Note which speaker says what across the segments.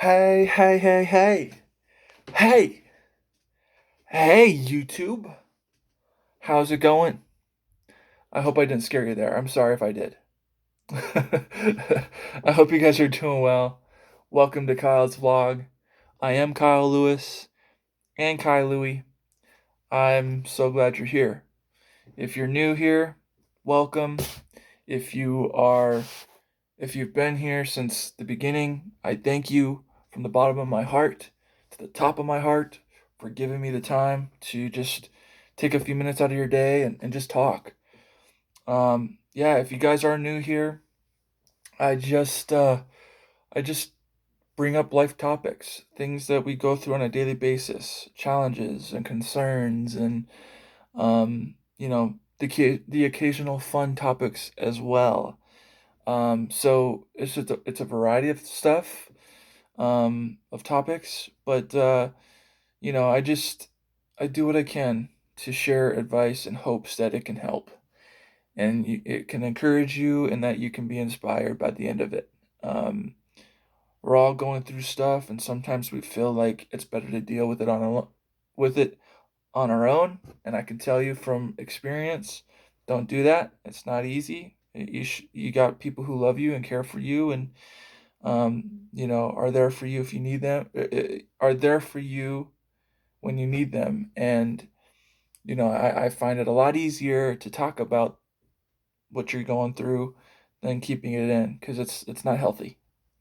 Speaker 1: Hey, hey, hey, hey, hey, hey, YouTube. How's it going? I hope I didn't scare you there. I'm sorry if I did. I hope you guys are doing well. Welcome to Kyle's vlog. I am Kyle Lewis and Kai Louie. I'm so glad you're here. If you're new here, welcome. If you are if you've been here since the beginning, I thank you from the bottom of my heart to the top of my heart for giving me the time to just take a few minutes out of your day and just talk. Yeah, if you guys are new here, I just uh, I just bring up life topics, things that we go through on a daily basis, challenges and concerns, and the occasional fun topics as well. So it's a variety of stuff, of topics, but I do what I can to share advice in hopes that it can help and it can encourage you and that you can be inspired by the end of it. Um, we're all going through stuff, and sometimes we feel like it's better to deal with it on our own. And I can tell you from experience, don't do that. It's not easy. You got people who love you and care for you, and are there for you if you need them, are there for you when you need them. And, I find it a lot easier to talk about what you're going through than keeping it in because it's not healthy.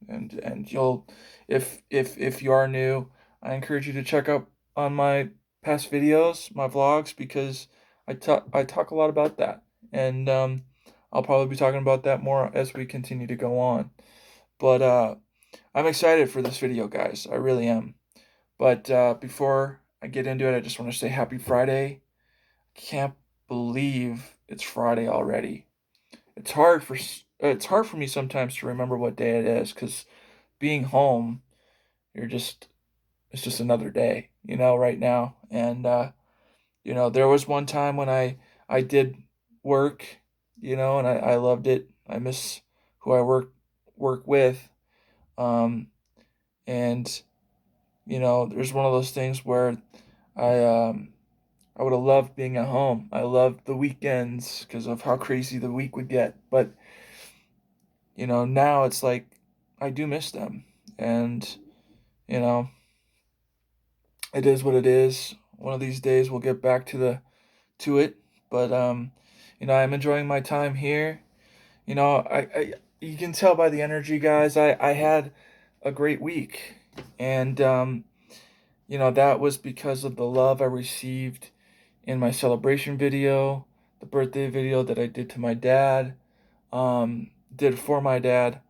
Speaker 1: And you'll, if you are new, I encourage you to check up on my past videos, my vlogs, because I talk a lot about that. And I'll probably be talking about that more as we continue to go on. But I'm excited for this video, guys. I really am. But before I get into it, I just want to say happy Friday. Can't believe it's Friday already. It's hard for me sometimes to remember what day it is because being home, you're just it's just another day, right now. And there was one time when I did work, and I loved it. I miss who I work with. Um, and there's one of those things where I um I would have loved being at home. I loved the weekends because of how crazy the week would get. But now it's like I do miss them, and you know, it is what it is. One of these days we'll get back to it. But I'm enjoying my time here. I you can tell by the energy, guys. I had a great week, and that was because of the love I received in my celebration video, the birthday video that I did to my dad, did for my dad.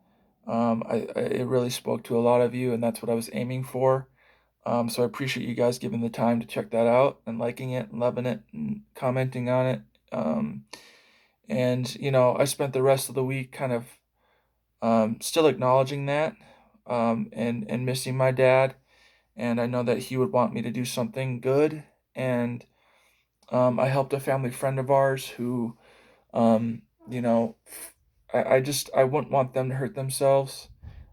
Speaker 1: It really spoke to a lot of you, and that's what I was aiming for. So I appreciate you guys giving the time to check that out and liking it and loving it and commenting on it. And I spent the rest of the week kind of still acknowledging that, and missing my dad. And I know that he would want me to do something good. And I helped a family friend of ours who, um, you know, I wouldn't want them to hurt themselves.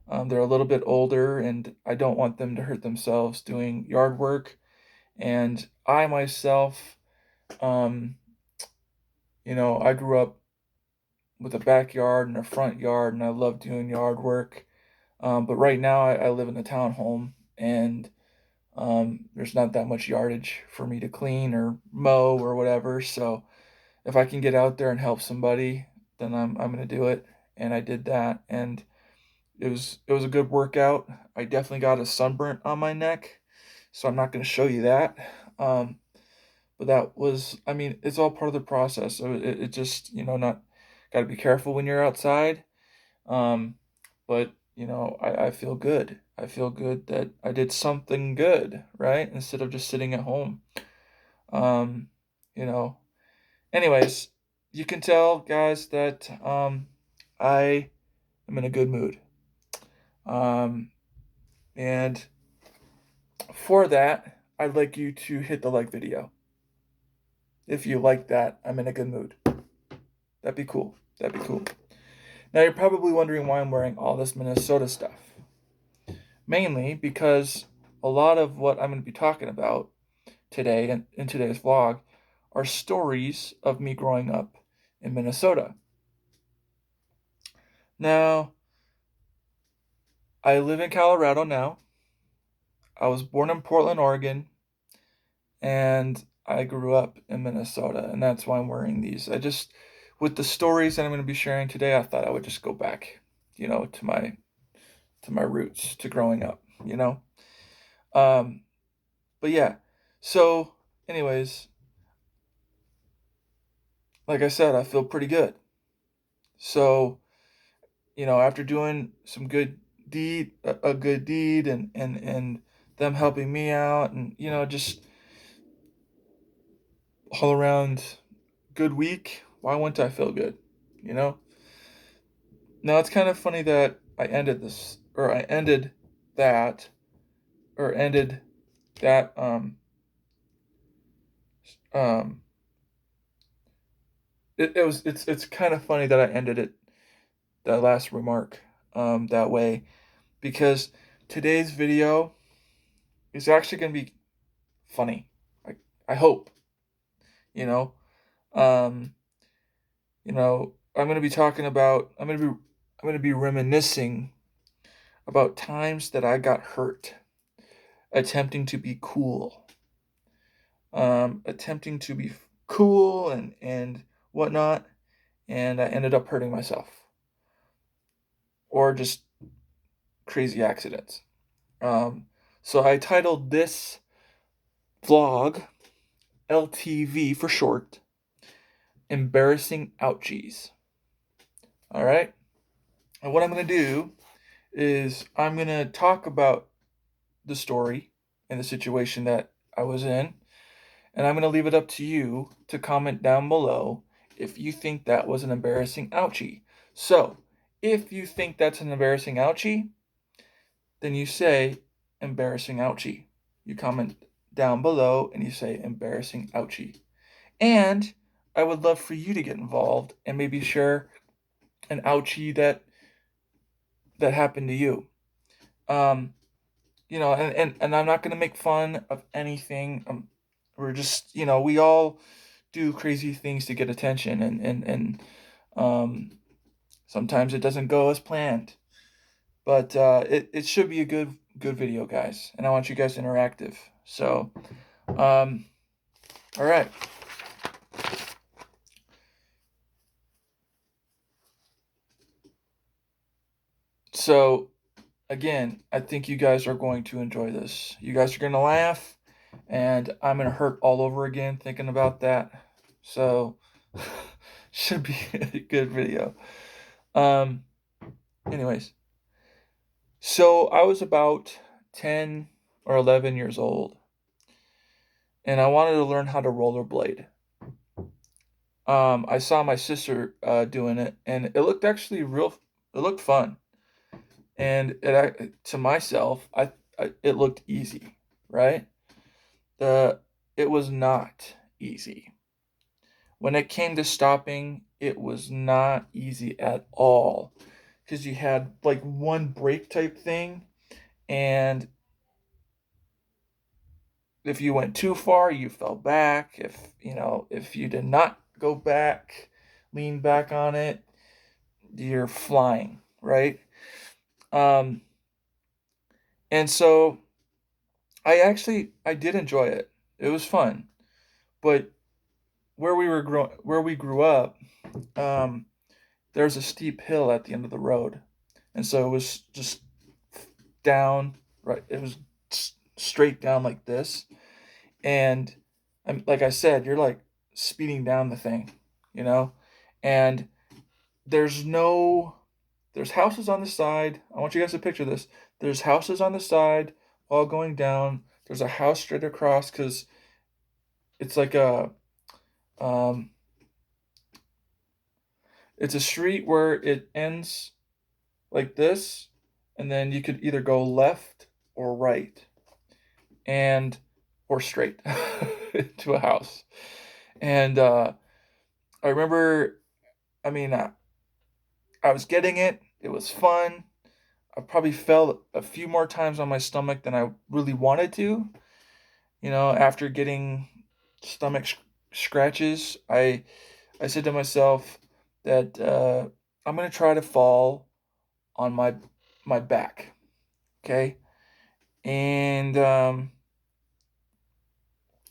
Speaker 1: They're a little bit older, and I don't want them to hurt themselves doing yard work. And I myself, um, I grew up with a backyard and a front yard, and I love doing yard work. But right now, I live in a townhome, and there's not that much yardage for me to clean or mow or whatever. So if I can get out there and help somebody, then I'm gonna do it. And I did that, and it was a good workout. I definitely got a sunburnt on my neck, so I'm not gonna show you that. Um, but that was, I mean, it's all part of the process. So it just, not got to be careful when you're outside. Um, but I feel good. I feel good that I did something good, right? Instead of just sitting at home. Um, you know, anyways, you can tell, guys, that I am in a good mood. Um, and for that, I'd like you to hit the like video. If you like that, I'm in a good mood. That'd be cool. That'd be cool. Now you're probably wondering why I'm wearing all this Minnesota stuff. mainly because a lot of what I'm going to be talking about today and in today's vlog are stories of me growing up in Minnesota. Now, I live in Colorado now. I was born in Portland, Oregon, and I grew up in Minnesota, and that's why I'm wearing these. With the stories that I'm going to be sharing today, I thought I would just go back, to my roots, to growing up. Um, but yeah, so, anyways, like I said, I feel pretty good. So, after doing some a good deed, and them helping me out, and just all around good week, why wouldn't I feel good? You know. Now it's kind of funny that I ended that, or ended that um it's kind of funny that I ended that last remark that way, because today's video is actually going to be funny. I hope, you know. Um I'm going to be talking about I'm going to be reminiscing about times that I got hurt attempting to be cool. Attempting to be cool and whatnot, and I ended up hurting myself, or just crazy accidents. So I titled this vlog, LTV for short, Embarrassing Ouchies. All right. And what I'm going to do is I'm going to talk about the story and the situation that I was in, and I'm going to leave it up to you to comment down below if you think that was an embarrassing ouchie. So, if you think that's an embarrassing ouchie, then you say embarrassing ouchie. You comment down below and you say embarrassing ouchie. And I would love for you to get involved and maybe share an ouchie that happened to you. Um, and I'm not going to make fun of anything. We're just, we all do crazy things to get attention, and um, sometimes it doesn't go as planned. But it should be a good video, guys, and I want you guys interactive. So, all right. So again, I think you guys are going to enjoy this. You guys are going to laugh, and I'm going to hurt all over again thinking about that. So, should be a good video. Um, Anyways, so I was about 10 or 11 years old, and I wanted to learn how to rollerblade. I saw my sister doing it, and it looked actually real. It looked fun, and to myself, it looked easy, right? The It was not easy. When it came to stopping, it was not easy at all, because you had like one brake type thing, and if you went too far, you fell back. If you did not go back, lean back on it, you're flying, right? Um, and so I did enjoy it. It was fun, but where we grew up, um, there's a steep hill at the end of the road, and so it was just down. Right, it was straight down like this, and like I said, you're like speeding down the thing, you know, and there's no there's houses on the side. I want you guys to picture this. There's houses on the side while going down. There's a house straight across, because it's like um it's a street where it ends like this, and then you could either go left or right, and or straight to a house. And I remember, I mean, I was getting it. It was fun. I probably fell a few more times on my stomach than I really wanted to. After getting stomach scratches, I said to myself that I'm gonna try to fall on my back. Okay, and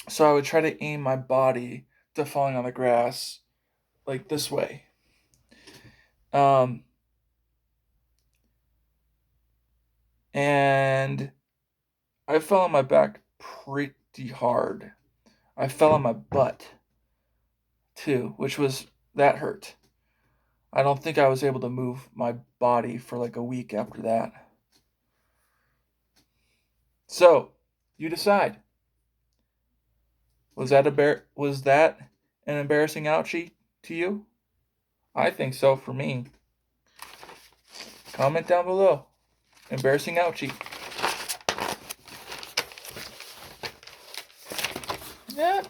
Speaker 1: so I would try to aim my body to falling on the grass like this way. Um, and I fell on my back pretty hard. I fell on my butt too, which was that hurt. I don't think I was able to move my body for like a week after that. So, you decide. Was that an embarrassing ouchie to you? I think so for me. Comment down below. Embarrassing ouchie. Yeah.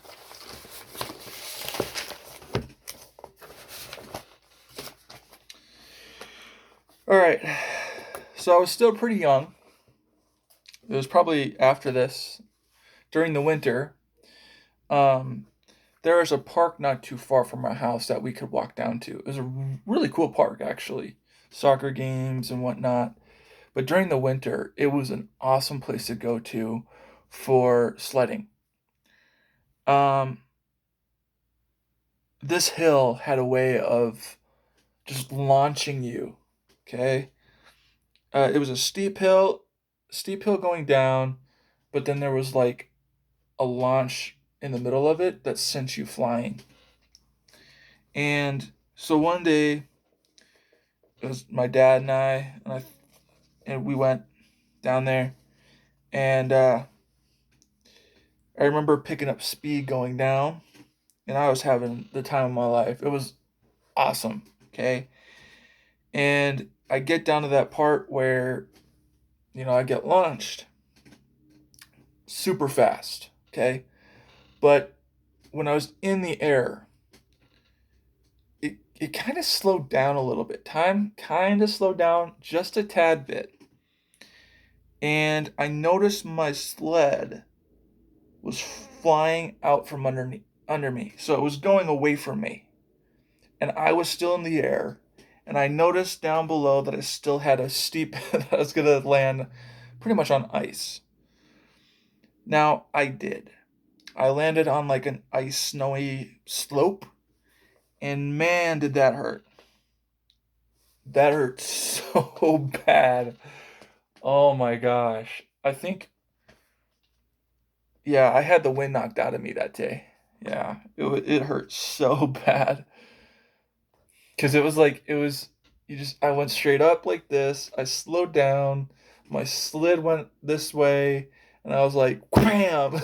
Speaker 1: All right. So I was still pretty young. It was probably after this, during the winter. Um, there is a park not too far from my house that we could walk down to. It was a really cool park, actually. Soccer games and whatnot. But during the winter, it was an awesome place to go to for sledding. Um, this hill had a way of just launching you. Okay, it was a steep hill going down, but then there was like a launch in the middle of it that sent you flying. And so one day, it was my dad and we went down there, and I remember picking up speed going down, and I was having the time of my life. It was awesome. Okay, and I get down to that part where I get launched super fast. Okay, but when I was in the air, it kind of slowed down a little bit. Time kind of slowed down just a tad bit. And I noticed my sled was flying out from under me. So it was going away from me. And I was still in the air. And I noticed down below that I still had a steep that I was gonna land pretty much on ice. Now I did. I landed on like an ice snowy slope, and man did that hurt. That hurt so bad. Oh my gosh. I think, yeah, I had the wind knocked out of me that day. Yeah, it hurt so bad. Because I went straight up like this. I slowed down. My slid went this way. And I was like, bam!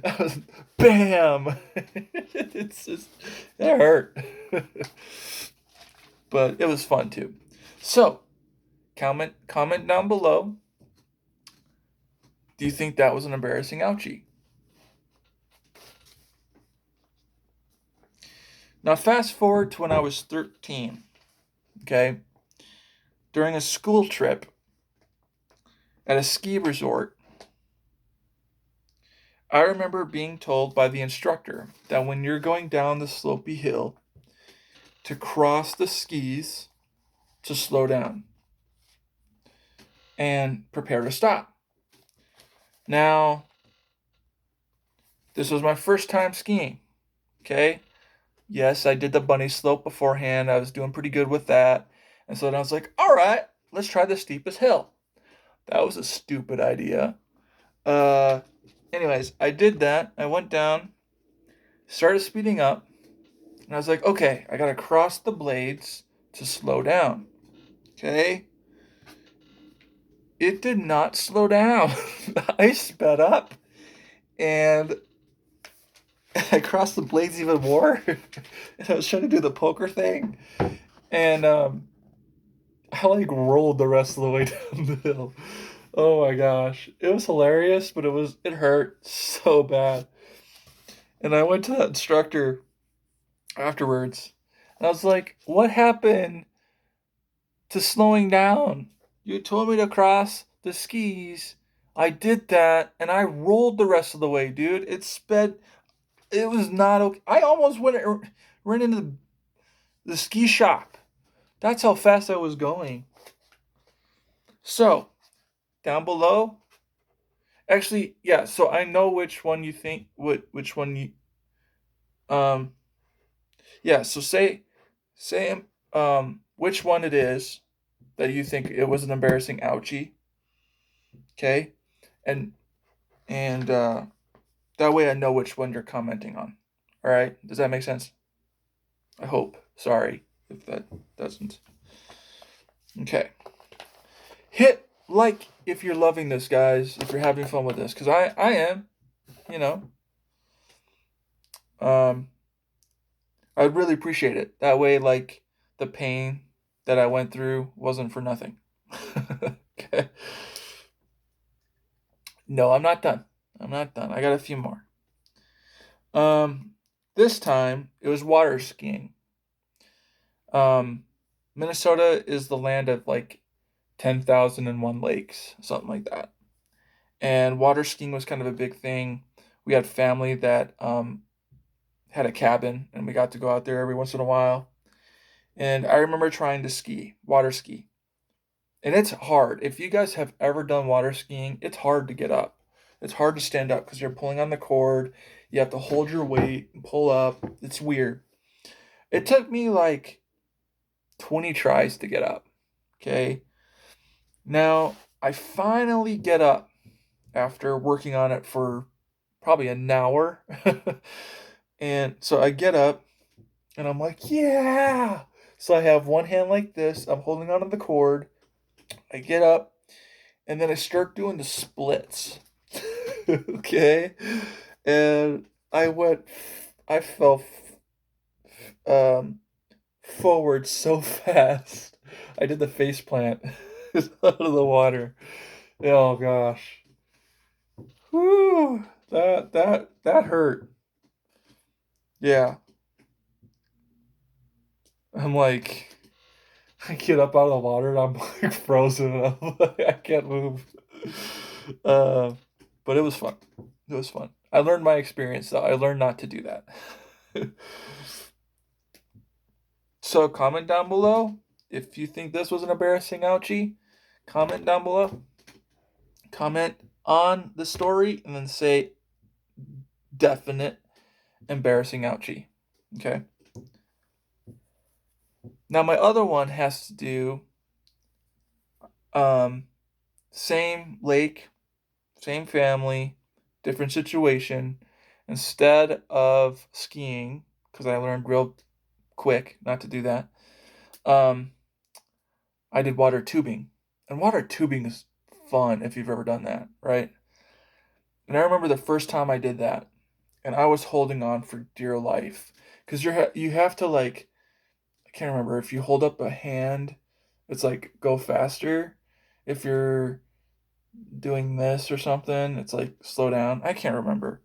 Speaker 1: I was, bam! It's just, it hurt. But it was fun too. So, comment down below. Do you think that was an embarrassing ouchie? Now, fast forward to when I was 13. Okay, during a school trip at a ski resort, I remember being told by the instructor that when you're going down the slopey hill, to cross the skis, to slow down and prepare to stop. Now, this was my first time skiing. Okay, yes, I did the bunny slope beforehand. I was doing pretty good with that. And so then I was like, all right, let's try the steepest hill. That was a stupid idea. Uh, Anyways, I did that. I went down, started speeding up, and I was like, okay, I gotta cross the blades to slow down. Okay? It did not slow down. I sped up, and I crossed the blades even more. And I was trying to do the poker thing, and I like rolled the rest of the way down the hill. Oh my gosh. It was hilarious, but it hurt so bad. And I went to that instructor afterwards, and I was like, "What happened to slowing down? You told me to cross the skis. I did that, and I rolled the rest of the way, dude. It sped. It was not okay. I almost ran into the ski shop. That's how fast I was going. So, down below, actually, yeah. So I know which one you think. Which one you um yeah. So say which one it is that you think it was an embarrassing ouchie. Okay, and and that way I know which one you're commenting on. All right, does that make sense? I hope. Sorry if that doesn't. Okay, hit like if you're loving this, guys. If you're having fun with this, because I am. You know, um, I'd really appreciate it. That way, like, the pain that I went through wasn't for nothing. Okay. No, I'm not done. I'm not done. I got a few more. Um, this time it was water skiing. Um, Minnesota is the land of like 10,001 lakes, something like that. And water skiing was kind of a big thing. We had family that had a cabin, and we got to go out there every once in a while. And I remember trying to ski, water ski. And it's hard. If you guys have ever done water skiing, it's hard to get up. It's hard to stand up because you're pulling on the cord. You have to hold your weight and pull up. It's weird. It took me like 20 tries to get up. Okay. Now, I finally get up after working on it for probably an hour. And so I get up and I'm like, yeah. So I have one hand like this. I'm holding onto the cord. I get up and then I start doing the splits. Okay. And I fell um, forward so fast. I did the face plant out of the water. Oh gosh. Whew. That hurt. Yeah. I'm like, I get up out of the water and I'm like frozen. I'm like, I can't move. Uh, but it was fun. It was fun. I learned my experience though. I learned not to do that. So comment down below if you think this was an embarrassing ouchie. Comment down below. Comment on the story and then say definite embarrassing ouchie. Okay. Now my other one has to do um same lake, same family, different situation. Instead of skiing, because I learned real quick not to do that, um, I did water tubing. And water tubing is fun if you've ever done that, right? And I remember the first time I did that, and I was holding on for dear life. Because you have to, like, I can't remember, if you hold up a hand, it's like go faster. If you're doing this or something, it's like slow down. I can't remember.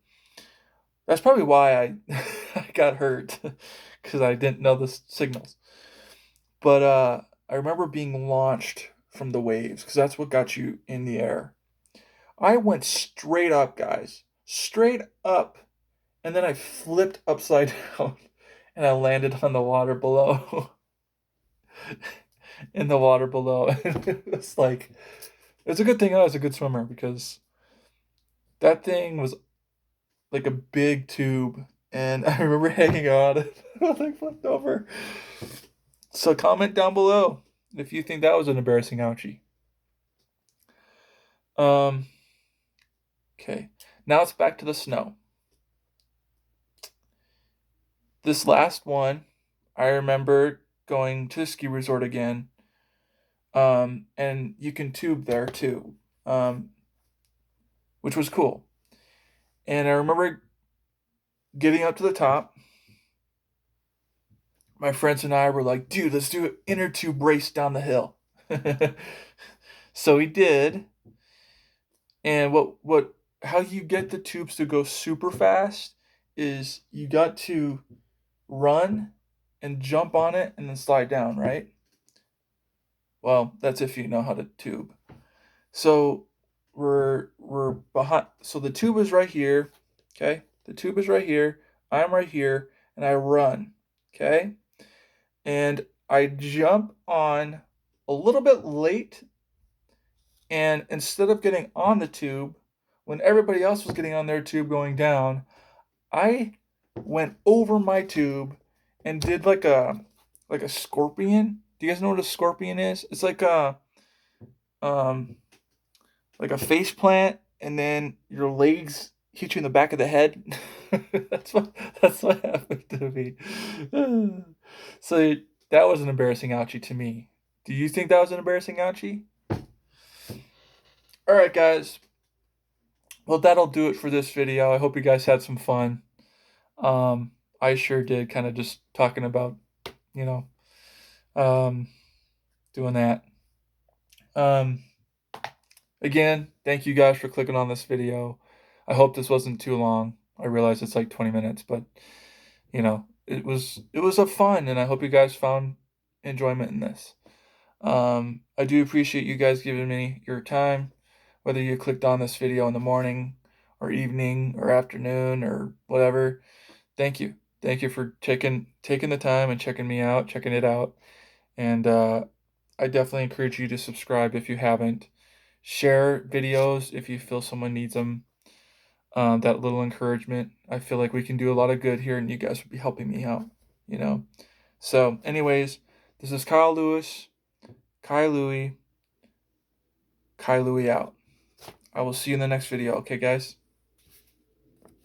Speaker 1: That's probably why I I got hurt because I didn't know the signals. But I remember being launched from the waves because that's what got you in the air. I went straight up, guys, straight up, and then I flipped upside down and I landed on the water below. In the water below. It's like it's a good thing I was a good swimmer because that thing was like a big tube, and I remember hanging on. I was like flipped over. So comment down below if you think that was an embarrassing ouchie. Um. Okay. Now it's back to the snow. This last one, I remember going to the ski resort again. And you can tube there too, which was cool. And I remember getting up to the top. My friends and I were like, dude, let's do an inner tube race down the hill. So we did. And how you get the tubes to go super fast is you got to run and jump on it and then slide down, right? Well, that's if you know how to tube. So we're behind. So the tube is right here. Okay, the tube is right here. I'm right here, and I run. Okay, and I jump on a little bit late, and instead of getting on the tube when everybody else was getting on their tube going down, I went over my tube and did like a scorpion. Do you guys know what a scorpion is? It's um like a face plant, and then your legs hit you in the back of the head. that's what that's what happened to me. So that was an embarrassing ouchie to me. Do you think that was an embarrassing ouchie? All right, guys. Well, that'll do it for this video. I hope you guys had some fun. I sure did. Kind of just talking about, you know, um, doing that. Um, Again, thank you guys for clicking on this video. I hope this wasn't too long. I realize it's like 20 minutes, but it was a fun, and I hope you guys found enjoyment in this. I do appreciate you guys giving me your time, whether you clicked on this video in the morning or evening or afternoon or whatever. Thank you. Thank you for taking the time and checking me out, checking it out. And I definitely encourage you to subscribe if you haven't. Share videos if you feel someone needs them. That little encouragement. I feel like we can do a lot of good here, and you guys would be helping me out, you know. So, anyways, this is Kyle Lewis, Kai Louie, Kai Louie out. I will see you in the next video. Okay, guys?